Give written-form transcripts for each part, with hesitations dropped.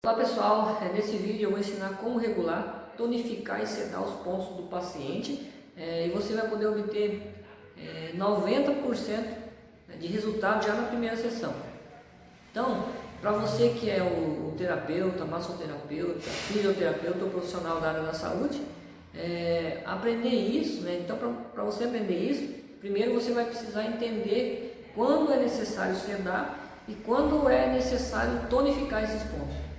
Fala pessoal, nesse vídeo eu vou ensinar como regular, tonificar e sedar os pontos do paciente e você vai poder obter 90% de resultado já na primeira sessão. Então, para você que é o terapeuta, massoterapeuta, fisioterapeuta ou profissional da área da saúde, aprender isso, então para você aprender isso, primeiro você vai precisar entender quando é necessário sedar e quando é necessário tonificar esses pontos.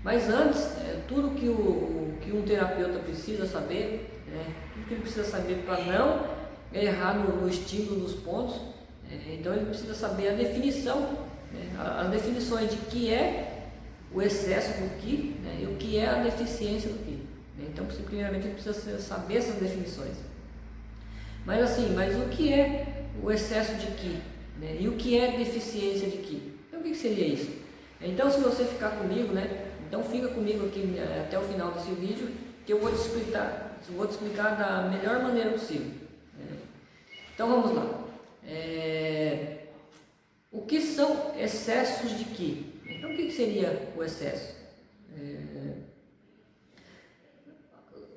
Mas antes, tudo que um terapeuta precisa saber, tudo que ele precisa saber para não errar no estímulo dos pontos, então ele precisa saber a definição, as definições de que é o excesso do que, e o que é a deficiência do que. Então, primeiramente, ele precisa saber essas definições. Mas o que é o excesso de que? E o que é deficiência de que? Então, o que seria isso? Então, se você ficar comigo, então fica comigo aqui até o final desse vídeo, que eu vou te explicar da melhor maneira possível. Então vamos lá. O que são excessos de que? Então o que seria o excesso?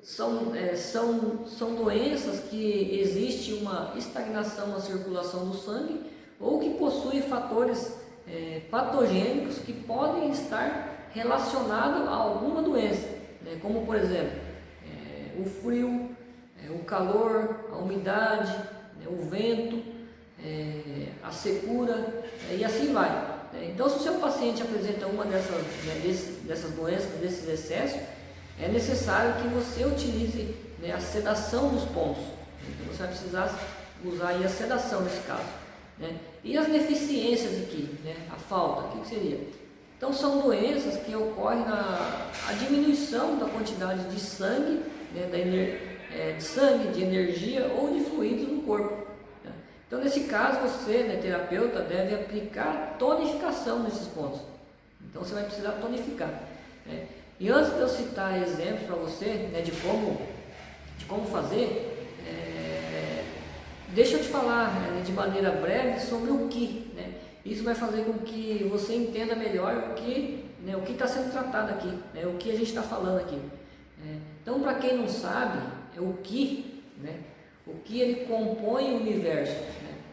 São doenças que existe uma estagnação na circulação do sangue ou que possuem fatores patogênicos que podem estar relacionado a alguma doença, como por exemplo o frio, o calor, a umidade, o vento, a secura e assim vai. Então, se o seu paciente apresenta uma dessas doenças, desses excessos, é necessário que você utilize a sedação dos pontos. Então, você vai precisar usar aí a sedação nesse caso. E as deficiências aqui, a falta, o que seria? Então são doenças que ocorrem a diminuição da quantidade de sangue, de energia ou de fluidos no corpo. Então nesse caso você, terapeuta, deve aplicar tonificação nesses pontos. Então você vai precisar tonificar. E antes de eu citar exemplos para você de como fazer, deixa eu te falar de maneira breve sobre o que. Isso vai fazer com que você entenda melhor o que está sendo tratado aqui, o que a gente está falando aqui. Então, para quem não sabe, o que ele compõe o universo.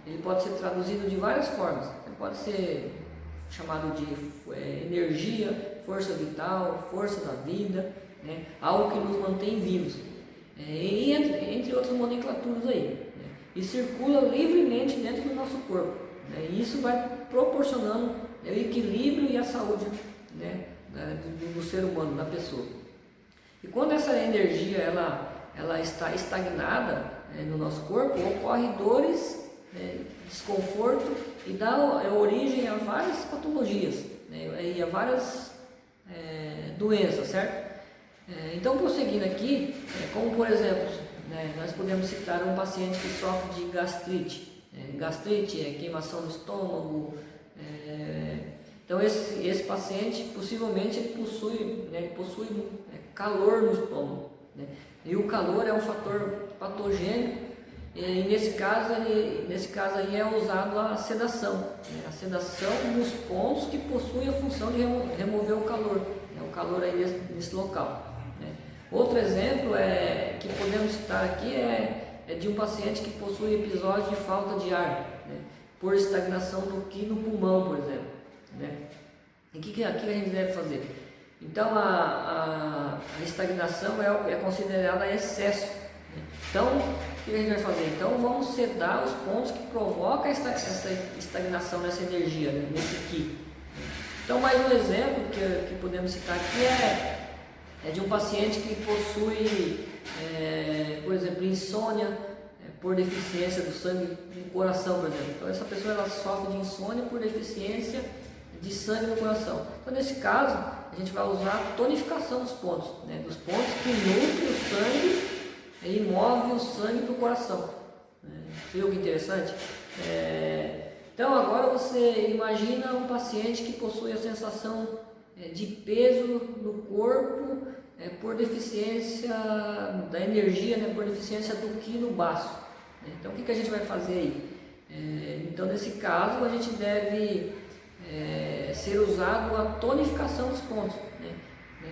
Ele pode ser traduzido de várias formas. Ele pode ser chamado de energia, força vital, força da vida, algo que nos mantém vivos. E entre outras nomenclaturas aí. E circula livremente dentro do nosso corpo. E isso vai proporcionando o equilíbrio e a saúde do ser humano, da pessoa. E quando essa energia ela está estagnada no nosso corpo, ocorre dores, desconforto e dá origem a várias patologias, e a várias doenças, certo? Então, prosseguindo aqui, como por exemplo, nós podemos citar um paciente que sofre de gastrite. Gastrite é queimação do estômago. Então esse paciente possivelmente ele possui calor no estômago, e o calor é um fator patogênico, e nesse caso aí é usado a sedação, nos pontos que possuem a função de remover o calor aí nesse local. Outro exemplo que podemos citar aqui é de um paciente que possui episódio de falta de ar, por estagnação do que no pulmão, por exemplo. E o que a gente deve fazer? Então a estagnação é considerada excesso. Então o que a gente vai fazer? Então vamos sedar os pontos que provocam essa estagnação dessa energia, nesse ki. Então mais um exemplo que podemos citar aqui é de um paciente que possui, por exemplo, insônia por deficiência do sangue no coração, por exemplo. Então essa pessoa ela sofre de insônia por deficiência de sangue no coração. Então nesse caso a gente vai usar a tonificação dos pontos, dos pontos que nutrem o sangue e movem o sangue para o coração. Viu que interessante? Então agora você imagina um paciente que possui a sensação de peso no corpo por deficiência da energia, por deficiência do ki no baço. Então o que a gente vai fazer aí? Então nesse caso a gente deve ser usado a tonificação dos pontos, né?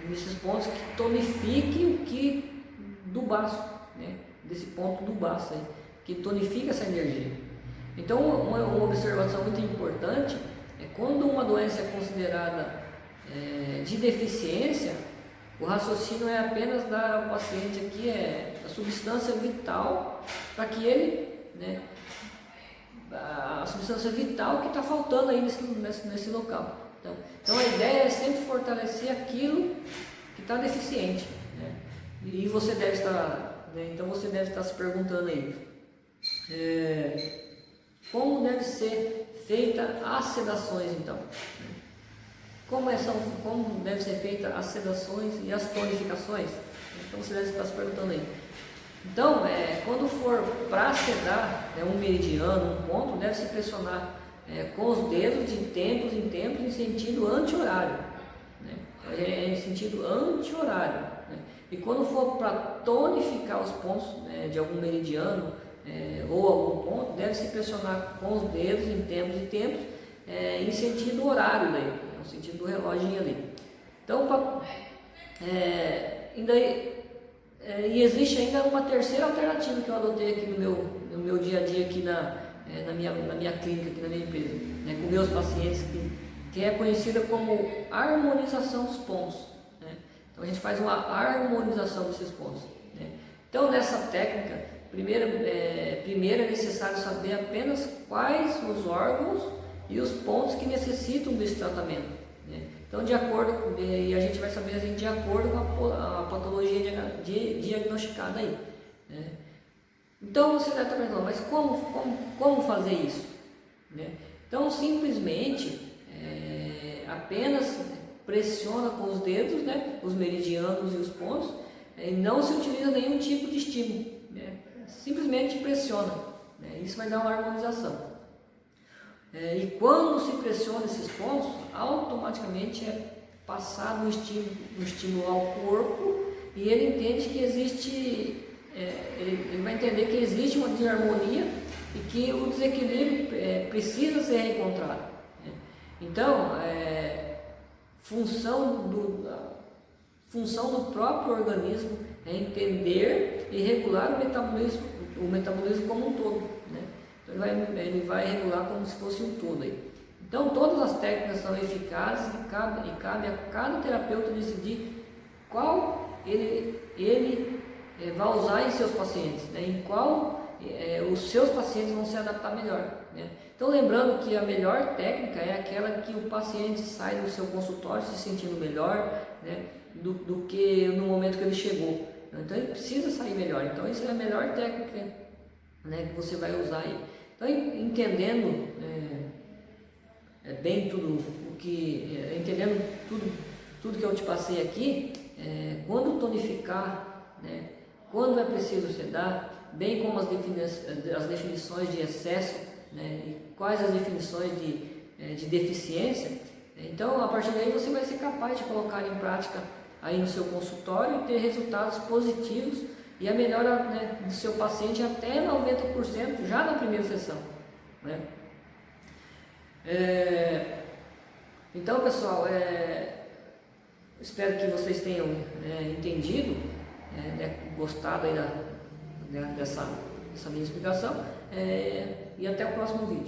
Nesses pontos que tonifiquem o Ki do baço, né? Desse ponto do baço aí, que tonifica essa energia. Então, uma observação muito importante é quando uma doença é considerada de deficiência, o raciocínio é apenas dar ao paciente aqui a substância vital para que ele, né, a substância vital que está faltando aí nesse local. Então a ideia é sempre fortalecer aquilo que está deficiente, né? E você deve estar, né, então você deve estar se perguntando aí, como deve ser feita as sedações então? Como deve ser feita as sedações e as tonificações? Então você deve estar se perguntando aí. Então, quando for para sedar, né, um meridiano, um ponto, deve se pressionar com os dedos de tempos em tempos em sentido anti-horário, né? Em sentido anti-horário, né? E quando for para tonificar os pontos, né, de algum meridiano ou algum ponto, deve se pressionar com os dedos em tempos e tempos em sentido horário, daí, no sentido do relógio ali. Então, e existe ainda uma terceira alternativa que eu adotei aqui no meu dia a dia aqui na minha clínica, aqui na minha empresa, né, com meus pacientes, que é conhecida como harmonização dos pontos, né? Então a gente faz uma harmonização desses pontos, né? Então nessa técnica, primeiro é necessário saber apenas quais os órgãos e os pontos que necessitam desse tratamento, né? Então, e a gente vai saber assim, de acordo com a patologia diagnosticada aí, né? Então você deve estar perguntando, mas como fazer isso, né? Então simplesmente apenas pressiona com os dedos, né, os meridianos e os pontos, e não se utiliza nenhum tipo de estímulo, né? Simplesmente pressiona, né? Isso vai dar uma harmonização. E quando se pressiona esses pontos, automaticamente é passado um estímulo ao corpo e ele entende que existe, ele vai entender que existe uma desarmonia e que o desequilíbrio precisa ser reencontrado, né? Então, função do próprio organismo é entender e regular o metabolismo como um todo, né? Então ele vai regular como se fosse um todo aí. Então todas as técnicas são eficazes e cabe a cada terapeuta decidir qual ele vai usar em seus pacientes, né? Em qual os seus pacientes vão se adaptar melhor, né? Então lembrando que a melhor técnica é aquela que o paciente sai do seu consultório se sentindo melhor, né, do que no momento que ele chegou. Então ele precisa sair melhor. Então isso é a melhor técnica, né, que você vai usar aí. Então, entendendo bem entendendo tudo que eu te passei aqui, quando tonificar, né, quando é preciso sedar, bem como as definições de excesso, né, e quais as definições de deficiência. Então, a partir daí você vai ser capaz de colocar em prática aí no seu consultório e ter resultados positivos e a melhora, né, do seu paciente até 90% já na primeira sessão, né? Então, pessoal, espero que vocês tenham entendido, gostado aí dessa minha explicação, e até o próximo vídeo.